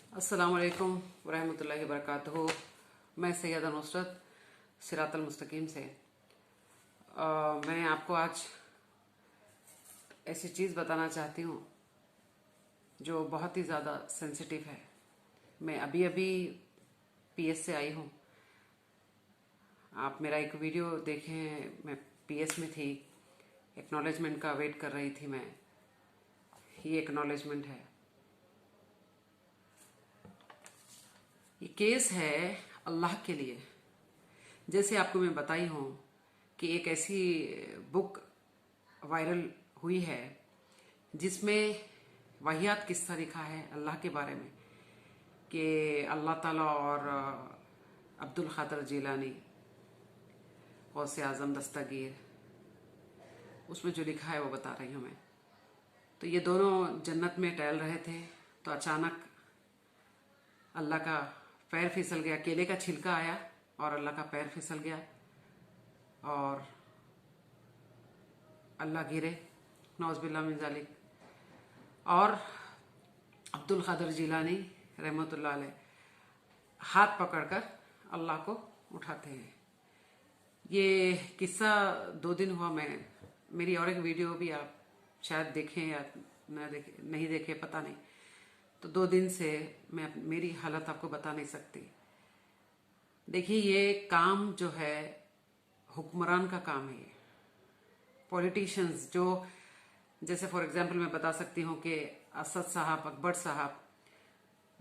अस्सलाम वालेकुम वरहमतुल्लाहि वबरकातुहू। मैं सैयदा नुसरत सिरातल मुस्तकीम से मैं आपको आज ऐसी चीज़ बताना चाहती हूँ जो बहुत ही ज़्यादा सेंसिटिव है। मैं अभी अभी पीएस से आई हूँ। आप मेरा एक वीडियो देखें, मैं पीएस में थी, एक्नॉलेजमेंट का वेट कर रही थी मैं। ये एक्नॉलेजमेंट है। ये केस है अल्लाह के लिए। जैसे आपको मैं बताई हूँ कि एक ऐसी बुक वायरल हुई है जिसमें वाहियात किस्सा लिखा है अल्लाह के बारे में कि अल्लाह ताला और अब्दुल क़ादिर जिलानी, गौसे आज़म दस्तगीर, उसमें जो लिखा है वो बता रही हूँ मैं। तो ये दोनों जन्नत में टहल रहे थे तो अचानक अल्लाह का पैर फिसल गया। केले का छिलका आया और अल्लाह का पैर फिसल गया और अल्लाह गिरे, नौज़बिल्लाह मिन ज़ालिक। और अब्दुल क़ादिर जिलानी रहमतुल्लाह अलैह हाथ पकड़कर अल्लाह को उठाते हैं। ये किस्सा 2 दिन हुआ। मेरी और एक वीडियो भी आप शायद देखें या नहीं देखें, पता नहीं। तो 2 दिन से मैं मेरी हालत आपको बता नहीं सकती। देखिए, ये काम जो है हुक्मरान का काम है। ये पॉलिटिशियंस जो, जैसे फॉर एग्जांपल मैं बता सकती हूँ कि असद साहब, अकबर साहब,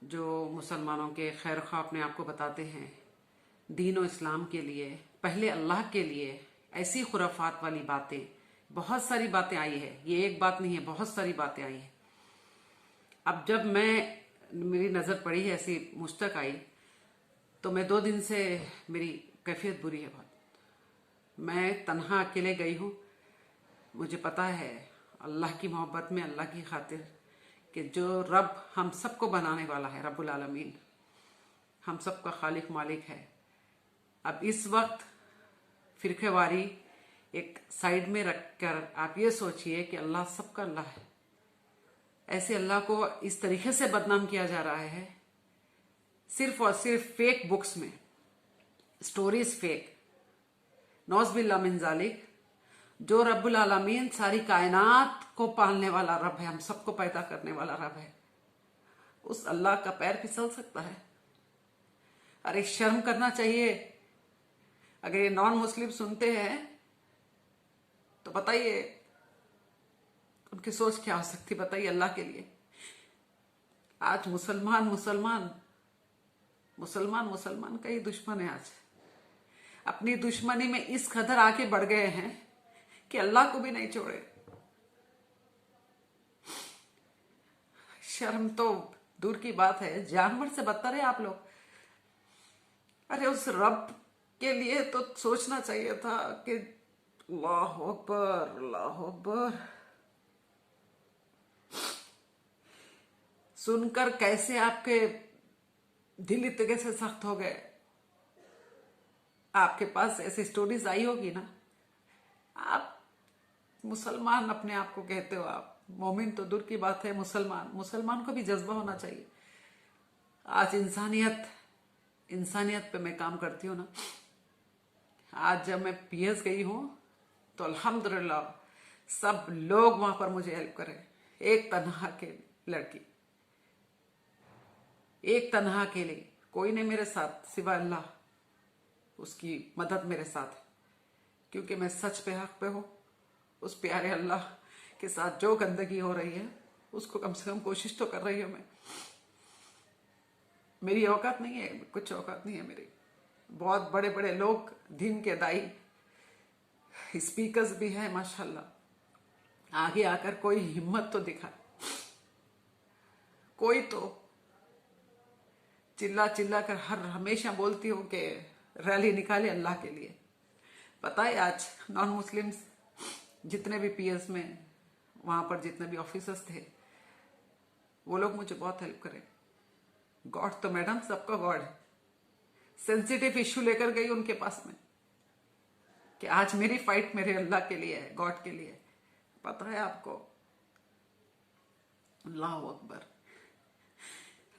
जो मुसलमानों के खैर ख्वाह अपने आप को बताते हैं, दीन और इस्लाम के लिए, पहले अल्लाह के लिए ऐसी खुराफात वाली बातें, बहुत सारी बातें आई है। ये एक बात नहीं है, बहुत सारी बातें आई है। अब जब मेरी नज़र पड़ी है, ऐसी मुझ तक आई, तो मैं 2 दिन से मेरी कैफियत बुरी है बहुत। मैं तन्हा अकेले गई हूँ। मुझे पता है अल्लाह की मोहब्बत में, अल्लाह की खातिर, कि जो रब हम सबको बनाने वाला है, रब्बुल आलमीन, हम सबका खालिक मालिक है। अब इस वक्त फिरकेवारी एक साइड में रखकर आप ये सोचिए कि अल्लाह सबका अल्लाह है। ऐसे अल्लाह को इस तरीके से बदनाम किया जा रहा है, सिर्फ और सिर्फ फेक बुक्स में, स्टोरीज फेक, नौज़बिल्लाह मिन ज़ालिक। जो रब्बुल आलमीन सारी कायनात को पालने वाला रब है, हम सबको पैदा करने वाला रब है, उस अल्लाह का पैर फिसल सकता है? अरे शर्म करना चाहिए। अगर ये नॉन मुस्लिम सुनते हैं तो बताइए उनकी सोच क्या हो सकती, बताइए अल्लाह के लिए। आज मुसलमान का ही दुश्मन है। आज अपनी दुश्मनी में इस कदर आके बढ़ गए हैं कि अल्लाह को भी नहीं छोड़े। शर्म तो दूर की बात है, जानवर से बदतर है आप लोग। अरे उस रब के लिए तो सोचना चाहिए था कि अल्लाह अकबर, अल्लाह अकबर। सुनकर कैसे आपके दिल इतने से सख्त हो गए। आपके पास ऐसी स्टोरीज आई होगी ना। आप मुसलमान अपने आप को कहते हो, आप मोमिन तो दूर की बात है, मुसलमान को भी जज्बा होना चाहिए। आज इंसानियत पे मैं काम करती हूँ ना। आज जब मैं पीएस गई हूँ तो अल्हम्दुलिल्लाह सब लोग वहां पर मुझे हेल्प करे। एक तन्हा के लड़की, एक तन्हा अकेले, कोई नहीं मेरे साथ सिवा अल्लाह। उसकी मदद मेरे साथ है क्योंकि मैं सच पे, हक पे हूँ। उस प्यारे अल्लाह के साथ जो गंदगी हो रही है उसको कम से कम कोशिश तो कर रही हूँ मैं। मेरी औकात नहीं है, कुछ औकात नहीं है मेरी। बहुत बड़े बड़े लोग, दीन के दाई, स्पीकर्स भी हैं माशाल्लाह, आगे आकर कोई हिम्मत तो दिखा, कोई तो। चिल्ला चिल्ला कर हमेशा बोलती हूँ कि रैली निकाले अल्लाह के लिए। पता है आज नॉन मुस्लिम्स जितने भी पीएस में, वहां पर जितने भी ऑफिसर्स थे, वो लोग मुझे बहुत हेल्प करे। गॉड तो मैडम सबका गॉड है। सेंसिटिव इश्यू लेकर गई उनके पास में कि आज मेरी फाइट मेरे अल्लाह के लिए है, गॉड के लिए है। पता है आपको? अल्लाह अकबर।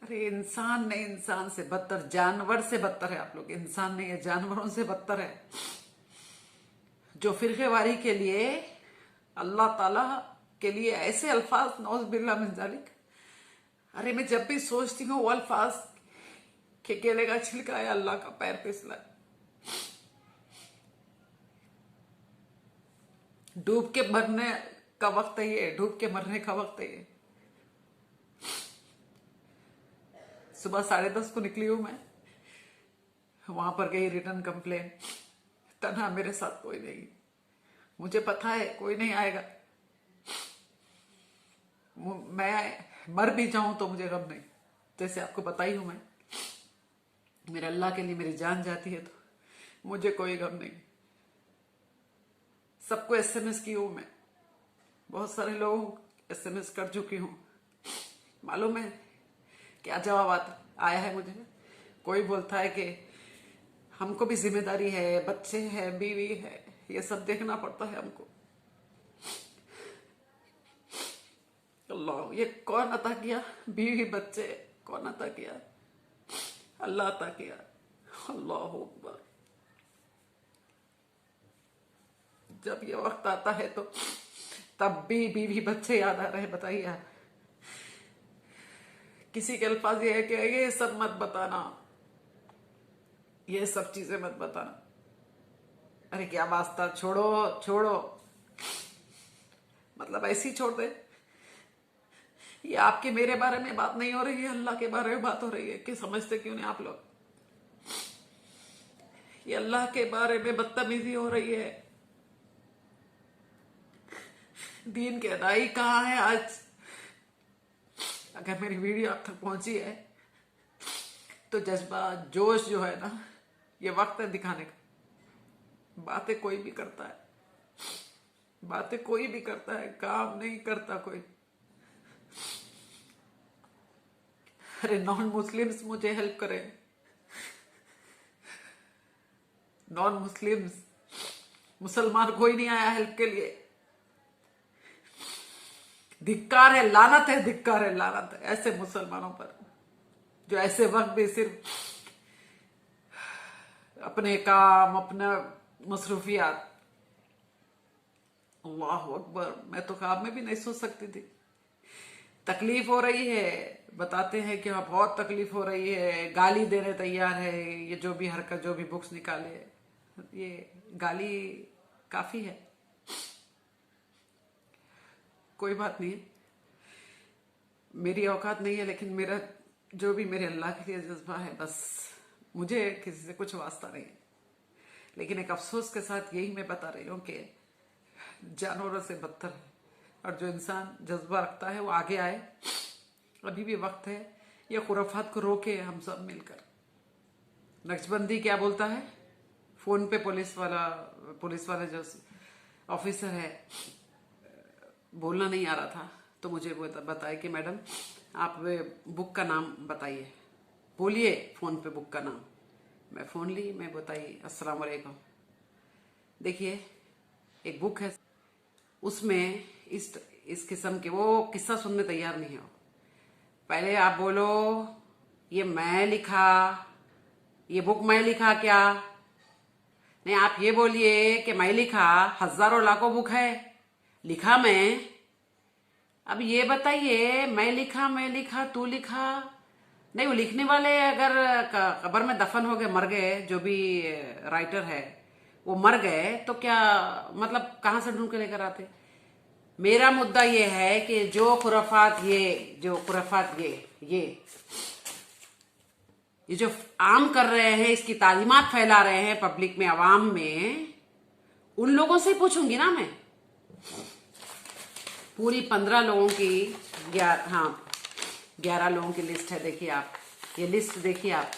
अरे इंसान नहीं, इंसान से बदतर, जानवर से बदतर है आप लोग। इंसान नहीं है, जानवरों से बदतर है। जो फिरकेवारी के लिए, अल्लाह ताला के लिए ऐसे अल्फाज, नौज बिल्ला मिन जालिक। अरे मैं जब भी सोचती हूँ वो अल्फाज के केले का छिलका है, अल्लाह का पैर फिसला है। डूब के मरने का वक्त है ये, डूब के मरने का वक्त है ये। सुबह 10:30 को निकली हूं मैं, वहां पर गई रिटर्न कंप्लेन। तन्हा, मेरे साथ कोई नहीं, मुझे पता है कोई नहीं आएगा। मैं मर भी जाऊं तो मुझे गम नहीं, जैसे आपको बताई हूं मैं। मेरे अल्लाह के लिए मेरी जान जाती है तो मुझे कोई गम नहीं। सबको एसएमएस की हूं मैं, बहुत सारे लोगों को एसएमएस कर चुकी हूं। मालूम है क्या जवाब आया है मुझे? कोई बोलता है कि हमको भी जिम्मेदारी है, बच्चे हैं, बीवी है, ये सब देखना पड़ता है हमको। अल्लाह, ये कौन अता किया? बीवी बच्चे कौन अता किया? अल्लाह अता किया। अल्लाह अकबर। जब ये वक्त आता है तो तब भी बीवी बच्चे याद आ रहे हैं, बताइए आप। किसी के अल्फाज ये है कि ये सब मत बताना, ये सब चीजें मत बताना। अरे क्या वास्ता, छोड़ो छोड़ो, मतलब ऐसी छोड़ दे। ये आपके मेरे बारे में बात नहीं हो रही है, अल्लाह के बारे में बात हो रही है। कि समझते क्यों नहीं आप लोग? ये अल्लाह के बारे में बदतमीजी हो रही है। दीन की अदाई कहाँ है आज? अगर मेरी वीडियो आप तक पहुंची है तो जज्बा, जोश जो है ना, ये वक्त है दिखाने का। बातें कोई भी करता है, बातें कोई भी करता है, काम नहीं करता कोई। अरे नॉन मुस्लिम्स मुझे हेल्प करें, नॉन मुस्लिम्स, मुसलमान कोई नहीं आया हेल्प के लिए। धिक्कार है, लानत है, धिक्कार है, लानत है ऐसे मुसलमानों पर जो ऐसे वक्त भी सिर्फ अपने काम, अपना मसरूफियात। अल्लाह अकबर। मैं तो ख्वाब में भी नहीं सोच सकती थी। तकलीफ हो रही है, बताते हैं कि वहां बहुत तकलीफ हो रही है, गाली देने तैयार है। ये जो भी हरकत, जो भी बुक्स निकाले, ये गाली काफी है। कोई बात नहीं है, मेरी औकात नहीं है, लेकिन मेरा जो भी मेरे अल्लाह के लिए जज्बा है, बस मुझे किसी से कुछ वास्ता नहीं है। लेकिन एक अफसोस के साथ यही मैं बता रही हूँ कि जानवरों से बदतर है, और जो इंसान जज्बा रखता है वो आगे आए। अभी भी वक्त है, ये खुराफात को रोके हम सब मिलकर। नक्शबंदी क्या बोलता है? फोन पे पुलिस वाला जो ऑफिसर है, बोलना नहीं आ रहा था तो मुझे वो बताया कि मैडम आप वे बुक का नाम बताइए, बोलिए फोन पे बुक का नाम। मैं फोन ली, मैं बताई अस्सलाम वालेकुम। देखिए एक बुक है, उसमें इस किस्म के, वो किस्सा सुनने तैयार नहीं हो। पहले आप बोलो ये मैं लिखा, ये बुक मैं लिखा क्या? नहीं, आप ये बोलिए कि मैं लिखा। हजारों लाखों बुक है, लिखा मैं। अब ये बताइए, मैं लिखा तू लिखा? नहीं, वो लिखने वाले अगर कब्र में दफन हो गए, मर गए, जो भी राइटर है वो मर गए, तो क्या मतलब कहां से ढूंढ के लेकर आते? मेरा मुद्दा ये है कि जो खुराफात ये जो आम कर रहे हैं, इसकी तालीमात फैला रहे हैं पब्लिक में, आवाम में, उन लोगों से पूछूंगी ना मैं। पूरी 15 लोगों की 11 लोगों की लिस्ट है। देखिए आप, ये लिस्ट देखिए आप,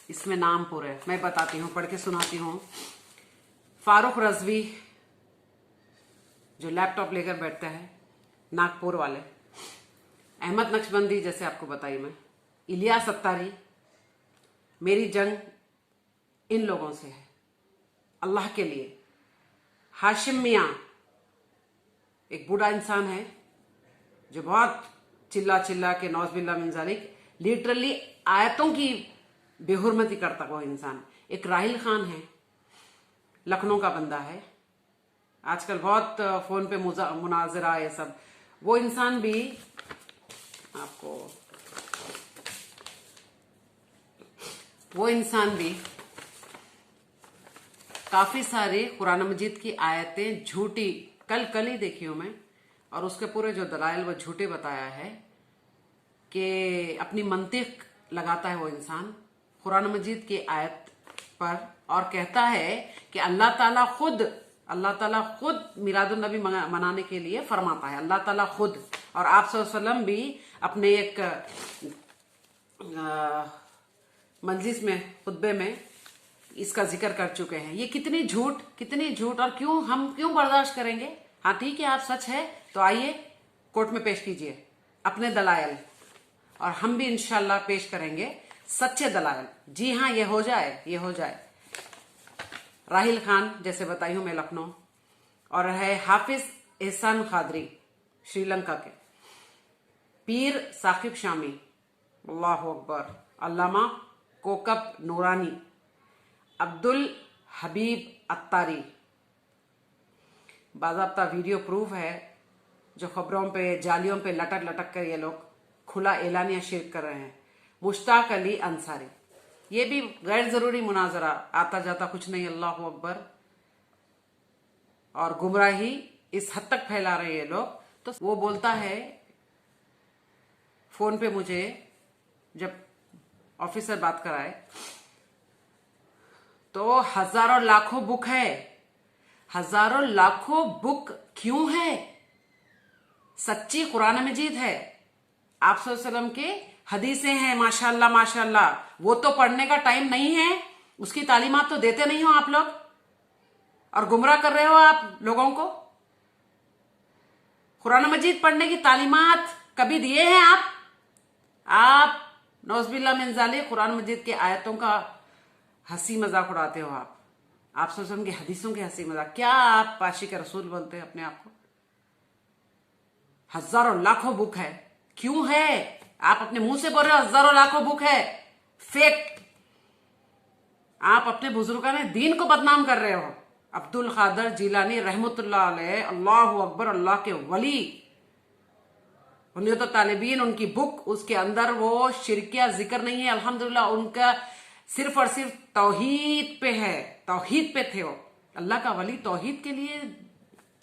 इसमें नाम पूरे मैं बताती हूँ, पढ़ के सुनाती हूँ। फारूक रजवी, जो लैपटॉप लेकर बैठते हैं, नागपुर वाले। अहमद नक्शबंदी, जैसे आपको बताई मैं। इलियास अत्तारी। मेरी जंग इन लोगों से है, अल्लाह के लिए। हाशिम मियां, एक बूढ़ा इंसान है जो बहुत चिल्ला चिल्ला के नौज़ बिल्ला मिन ज़ालिक लिटरली आयतों की बेहुरमती करता वो इंसान। एक राहिल खान है, लखनऊ का बंदा है, आजकल बहुत फोन पे मुनाजरा ये सब। वो इंसान भी आपको, वो इंसान भी काफी सारे कुरान मजीद की आयतें झूठी कल ही देखी हूं मैं, और उसके पूरे जो दलाइल वो झूठे बताया है कि अपनी मंतिक लगाता है वो इंसान कुरान मजीद की आयत पर, और कहता है कि अल्लाह ताला खुद मिलादुन नबी मनाने के लिए फरमाता है, अल्लाह ताला खुद। और आप सल्लल्लाहु अलैहि वसल्लम भी अपने एक मजलिस में, खुतबे में इसका जिक्र कर चुके हैं। ये कितनी झूठ, और हम क्यों बर्दाश्त करेंगे? हाँ ठीक है, आप सच है तो आइए कोर्ट में पेश कीजिए अपने दलाइल, और हम भी इंशाल्लाह पेश करेंगे सच्चे दलाइल। जी हाँ, ये हो जाए। राहिल खान जैसे बताई हूं मैं, लखनऊ, और है हाफिज एहसान खादरी श्रीलंका के, पीर साकिब शामी, अल्लाह अकबर, अल्लामा कोकब नूरानी, अब्दुल हबीब अत्तारी, बाज़ाब्ता वीडियो प्रूफ है, जो खबरों पे जालियों पे लटक कर ये लोग खुला एलानिया शिरक कर रहे हैं। मुश्ताक अली अंसारी, ये भी गैर जरूरी मुनाजरा, आता जाता कुछ नहीं, अल्लाह अकबर, और गुमराही इस हद तक फैला रहे हैं ये लोग। तो वो बोलता है फोन पे मुझे, जब ऑफिसर बात कराए, तो हजारों लाखों बुक है, हजारों लाखों बुक क्यों है? सच्ची कुरान मजीद है, आप सल्लल्लाहु अलैहि वसल्लम के हदीसें हैं, माशाल्लाह। वो तो पढ़ने का टाइम नहीं है, उसकी तालीमात तो देते नहीं हो आप लोग, और गुमराह कर रहे हो आप लोगों को। कुरान मजीद पढ़ने की तालीमात कभी दिए हैं आप नौज़बिल्लाह मिन ज़ालिक कुरान मजीद की आयतों का हंसी मजाक उड़ाते हो आप सल्लल्लाहु अलैहि वसल्लम की हदीसों के हंसी मजाक। क्या आप आशिक रसूल बोलते हैं अपने आप को? हजारों लाखों बुक है, क्यों है? आप अपने मुंह से बोल रहे हो हजारों लाखों बुक है, फेक। आप अपने बुजुर्गान दीन को बदनाम कर रहे हो। अब्दुल कादर जिलानी रहमतुल्लाह अलैह, अल्लाह अकबर, अल्लाह के वली, उन्हें तो तालिबीन, उनकी बुक, उसके अंदर वो शिरकिया जिक्र नहीं है। अल्हम्दुलिल्लाह, उनका सिर्फ और सिर्फ तौहीद पे है, तौहीद पे थे वो। अल्लाह का वली तौहीद के लिए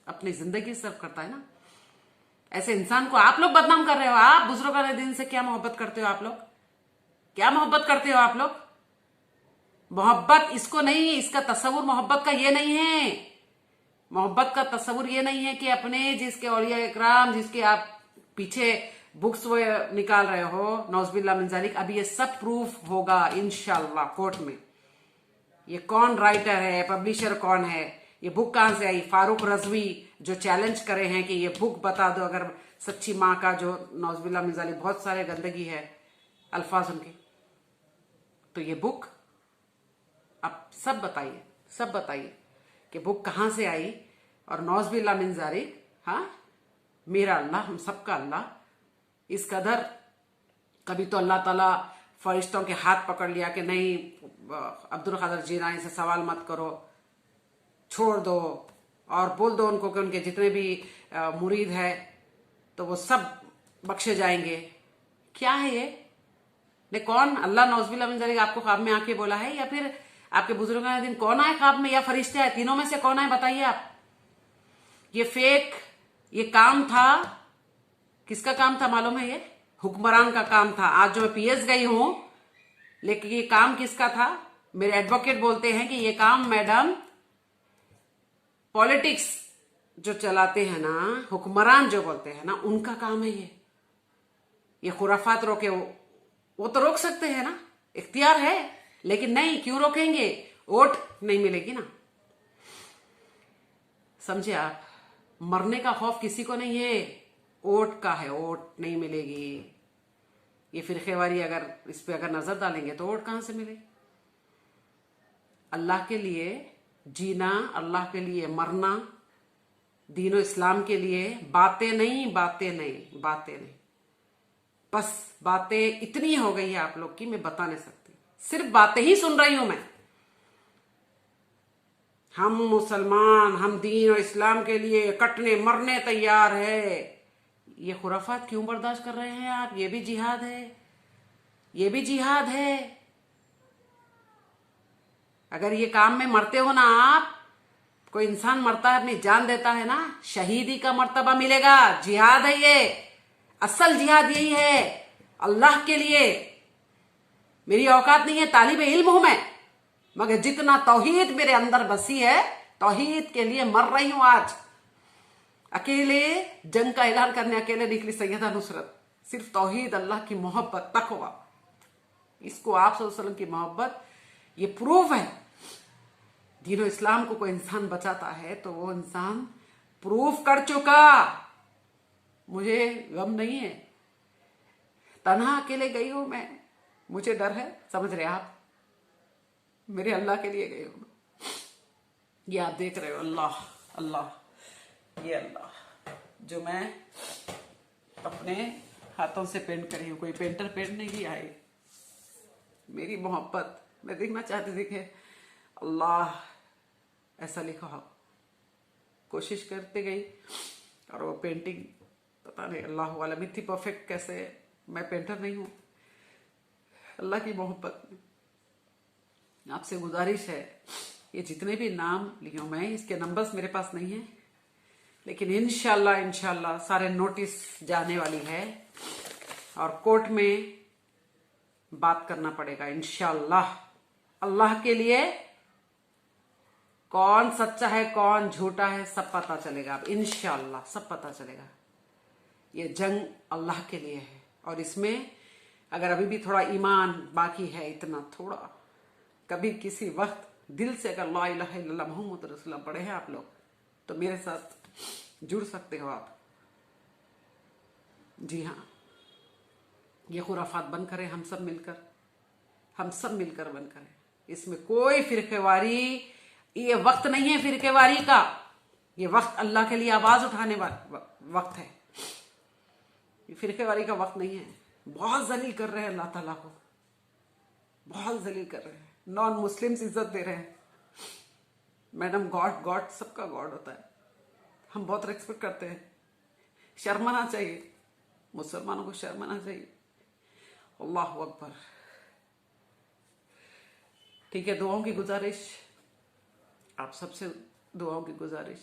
अपनी जिंदगी सर्व करता है ना। ऐसे इंसान को आप लोग बदनाम कर रहे हो। आप बुजुर्गान दीन से क्या मोहब्बत करते हो आप लोग? क्या मोहब्बत करते हो आप लोग? मोहब्बत इसको नहीं, इसका तस्वुर मोहब्बत का ये नहीं है। मोहब्बत का तस्वुर ये नहीं है कि अपने जिसके औलिया इकराम, जिसके आप पीछे बुक्स वो निकाल रहे हो, नौज़बिल्लाह मिन ज़ालिक। अभी ये सब प्रूफ होगा इंशाल्लाह कोर्ट में। ये कौन राइटर है, पब्लिशर कौन है, ये बुक कहां से आई? फारूक रजवी जो चैलेंज करे हैं कि ये बुक बता दो, अगर सच्ची माँ का जो नौज़बिल्लाह मिन ज़ालिक बहुत सारे गंदगी है अल्फाज उनके, तो ये बुक आप सब बताइए कि बुक कहां से आई। और नौज़बिल्लाह मिन ज़ालिक, हाँ, मेरा अल्लाह, हम सबका अल्लाह, इस कदर कभी तो अल्लाह ताला फरिश्तों के हाथ पकड़ लिया कि नहीं, अब्दुल कादर जिलानी से सवाल मत करो, छोड़ दो, और बोल दो उनको कि उनके जितने भी मुरीद है तो वो सब बख्शे जाएंगे। क्या है ये? ने कौन? अल्लाह नौज़बिल्लाह मिन ज़ालिक आपको ख्वाब में आके बोला है, या फिर आपके बुजुर्गान दिन कौन आए ख्वाब में, या फरिश्ते आए? तीनों में से कौन आए बताइए आप। ये फेक, ये काम था, किसका काम था मालूम है? ये हुक्मरान का काम था। आज जो मैं पीएस गई हूं, लेकिन ये काम किसका था? मेरे एडवोकेट बोलते हैं कि ये काम मैडम पॉलिटिक्स जो चलाते हैं ना, हुक्मरान जो बोलते हैं ना, उनका काम है ये खुराफात रोके। वो तो रोक सकते हैं ना, इख्तियार है, लेकिन नहीं, क्यों रोकेंगे? वोट नहीं मिलेगी ना। समझे आप? मरने का खौफ किसी को नहीं है, वोट का है, वोट नहीं मिलेगी। ये फिरकेवारी अगर इस पे अगर नजर डालेंगे तो वोट कहां से मिलेगी? अल्लाह के लिए जीना, अल्लाह के लिए मरना, दीनो इस्लाम के लिए बातें नहीं। बस बातें इतनी हो गई है आप लोग की, मैं बता नहीं सकती, सिर्फ बातें ही सुन रही हूं मैं। हम मुसलमान, हम दीन और इस्लाम के लिए कटने मरने तैयार है। ये खुराफात क्यों बर्दाश्त कर रहे हैं आप? ये भी जिहाद है, ये भी जिहाद है। अगर ये काम में मरते हो ना आप, कोई इंसान मरता है, अपनी जान देता है ना, शहीदी का मर्तबा मिलेगा। जिहाद है ये, असल जिहाद यही है, अल्लाह के लिए। मेरी औकात नहीं है, तालिब इल्म हूं मैं, मगर जितना तौहीद मेरे अंदर बसी है, तौहीद के लिए मर रही हूं आज। अकेले जंग का ऐलान करने अकेले निकली सैयदा नुसरत, सिर्फ तौहीद, अल्लाह की मोहब्बत, तकवा, इसको आप सल्लल्लाहु अलैहि वसल्लम की मोहब्बत, ये प्रूफ है। दीनो इस्लाम को कोई इंसान बचाता है तो वो इंसान प्रूफ कर चुका। मुझे गम नहीं है, तन्हा अकेले गई हूं मैं, मुझे डर है, समझ रहे आप, मेरे अल्लाह के लिए गई हूं। ये आप देख रहे हो, अल्लाह अल्लाह, ये अल्लाह जो मैं अपने हाथों से पेंट करी हूं, कोई पेंटर पेंट नहीं किया है। मेरी मोहब्बत मैं देखना चाहती थी कि अल्लाह ऐसा लिखा हो, कोशिश करते गई और वो पेंटिंग पता नहीं अल्लाह वाला भी थी परफेक्ट कैसे। मैं पेंटर नहीं हूं, अल्लाह की मोहब्बत में आपसे गुजारिश है, ये जितने भी नाम लिए मैं, इसके नंबर्स मेरे पास नहीं है, लेकिन इंशाल्लाह इंशाल्लाह सारे नोटिस जाने वाली है और कोर्ट में बात करना पड़ेगा इंशाल्लाह। अल्लाह के लिए कौन सच्चा है कौन झूठा है सब पता चलेगा, अब इंशाल्लाह सब पता चलेगा। ये जंग अल्लाह के लिए है और इसमें अगर अभी भी थोड़ा ईमान बाकी है, इतना थोड़ा, कभी किसी वक्त दिल से अगर ला इलाहा इल्लल्लाह मुहम्मद रसूलुल्लाह पढ़े हैं आप लोग, तो मेरे साथ जुड़ सकते हो आप। जी हाँ, ये खुराफात बंद करें हम सब मिलकर, हम सब मिलकर बंद करें। इसमें कोई फिरकेवारी, ये वक्त नहीं है फिरकेवारी का, ये वक्त अल्लाह के लिए आवाज उठाने वाला वक्त है, ये फिरकेवारी का वक्त नहीं है। बहुत जलील कर रहे हैं अल्लाह ताला को, बहुत जलील कर रहे हैं, नॉन मुस्लिम्स इज्जत दे रहे हैं। मैडम गॉड, गॉड सबका गॉड होता है, हम बहुत रेस्पेक्ट करते हैं, शर्म आना चाहिए, मुसलमानों को शर्म आना चाहिए। अल्लाह अकबर। ठीक है, दुआओं की गुजारिश, आप सबसे दुआओं की गुजारिश,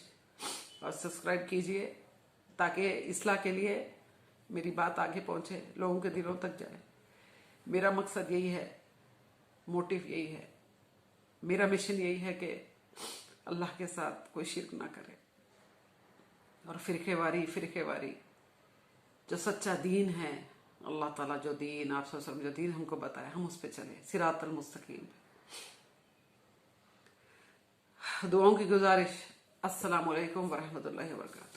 और सब्सक्राइब कीजिए ताकि इस्लाह के लिए मेरी बात आगे पहुंचे, लोगों के दिलों तक जाए। मेरा मकसद यही है, मोटिव यही है, मेरा मिशन यही है कि अल्लाह के साथ कोई शिर्क ना करे और फिरकेवारी जो सच्चा दीन है, अल्लाह ताला जो दीन, आप सब जो दीन हमको बताया, हम उस पे चले, सिरातल मुस्तकीम। दुआओं की गुजारिश। अस्सलामु अलैकुम वरहमतुल्लाहि वबरकातुहू।